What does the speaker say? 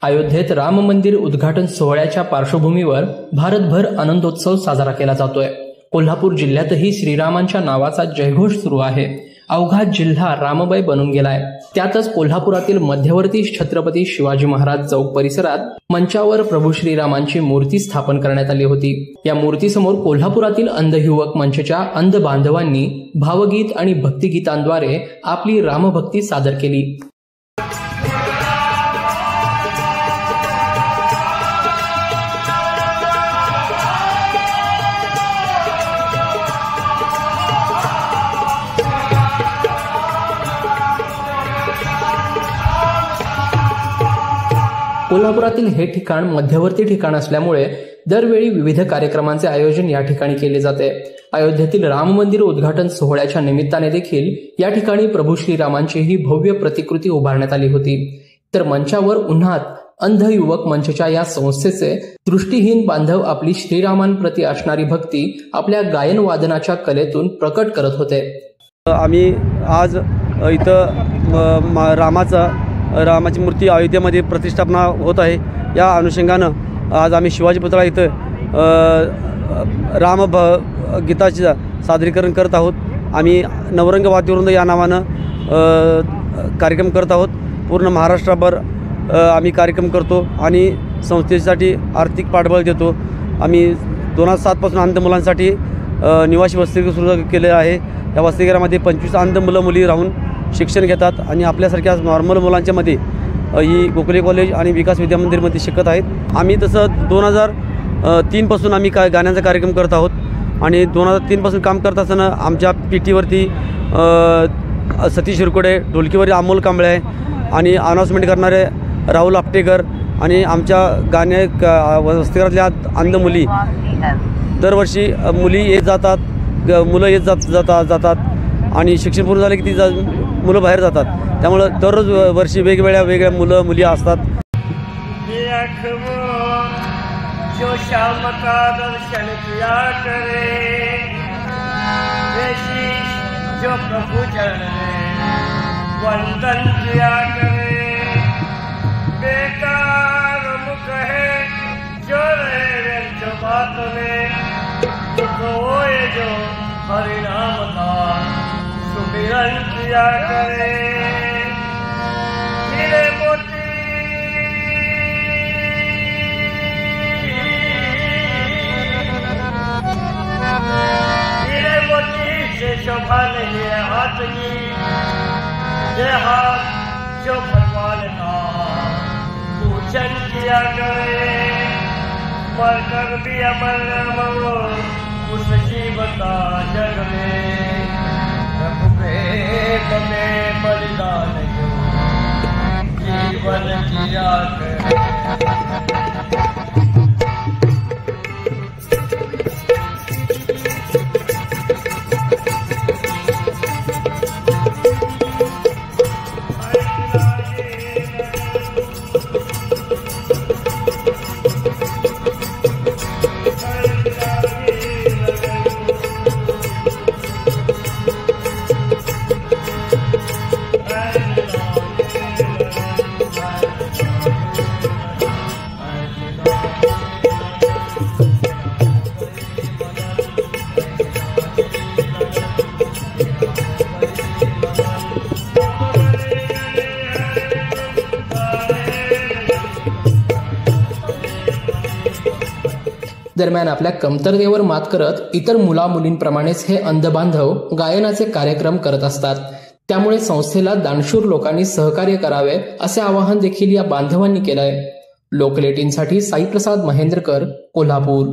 अयोध्येत राम मंदिर उद्घाटन सोहळ्याच्या पार्श्वभूमीवर भारतभर आनंदोत्सव साजरा केला जातोय। कोल्हापूर जिल्ह्यातही श्रीरामांच्या नावाचा जयघोष सुरू आहे। अवघा जिल्हा राममय बनून गेलाय। त्यातच कोल्हापुरातील मध्यवर्ती छत्रपती शिवाजी महाराज चौक परिसरात मंचावर प्रभू श्रीरामांची मूर्ती स्थापन करण्यात आली होती। या मूर्तीसमोर कोल्हापुरातील अंध युवक मंचच्या अंध बांधवांनी भावगीत आणि भक्तिगीतांद्वारे आपली रामभक्ती सादर केली। कोल्हापुरातील हे ठिकाण मध्यवर्ती ठिकाण असल्यामुळे दरवेळी विविध कार्यक्रमांचे आयोजन या ठिकाणी केले जाते। अयोध्येतील राम मंदिर उद्घाटन सोहळ्याच्या निमित्ताने देखील या ठिकाणी प्रभू श्रीरामांची ही भव्य प्रतिकृती उभारण्यात आली होती। तर मंचावर उन्हात अंध युवक मंचच्या या संस्थेचे दृष्टीहीन बांधव आपली श्रीरामांप्रती असणारी भक्ती आपल्या गायन वादनाच्या कलेतून प्रकट करत होते। आम्ही आज इथं रामाची मूर्ती अयोध्येमध्ये प्रतिष्ठापना होत आहे। या अनुषंगानं आज आम्ही शिवाजी पुतळा इथं गीताचे सादरीकरण करत आहोत। आम्ही नवरंग वाद्यवृंद या नावानं कार्यक्रम करत आहोत। पूर्ण महाराष्ट्रभर आम्ही कार्यक्रम करतो आणि संस्थेसाठी आर्थिक पाठबळ देतो। आम्ही 2007 पासून अंध मुलांसाठी निवासी वसतिगृह सुरू केले आहे। या वसतिगृहामध्ये 25 अंध मुलं मुली राहून शिक्षण घेतात आणि आपल्यासारख्या नॉर्मल मुलांच्या मध्ये ही गोखले कॉलेज आणि विकास विद्यामंदिरमध्ये शिकत आहेत। आम्ही तसं 2003 पासून आम्ही गाण्याचा कार्यक्रम करत आहोत आणि 2003 पासून काम करत असताना आमच्या पीटीवरती सतीश हिरकोडे, ढोलकीवरती अमोल कांबळे आहे आणि अनाउन्समेंट करणारे राहुल आपटेकर आणि आमच्या गाणे वसतिगृहातल्या अंध मुली दरवर्षी मुली येत जातात, मुलं येत जातात आणि शिक्षण पूर्ण झाले की ती मुलं बाहेर जातात। त्यामुळं दररोज वर्षी वेगवेगळ्या मुलं मुली असतात। जो शाम का दर्शन किया करे, जो प्रभु चरण वंदन किया करे, बेकार मुख है जो रहे जो बात में, होए जो हरि नाम का सुमिरन किया करे। हीरे मोती से शोभा नहीं है हाथ की, ये हाथ जो भगवान का पूजन किया करे। मर कर भी अमर मरो उस जीवता जग में, प्रभु प्रेम में बलिदान जो जीवन किया करे। दरम्यान आपल्या कमतरतेवर मात करत इतर मुलामुलींप्रमाणेच हे अंध बांधव गायनाचे कार्यक्रम करत असतात। त्यामुळे संस्थेला दानशूर लोकांनी सहकार्य करावे असे आवाहन देखील या बांधवांनी केलंय। लोकल 18साठी साईप्रसाद महेंद्रकर, कोल्हापूर।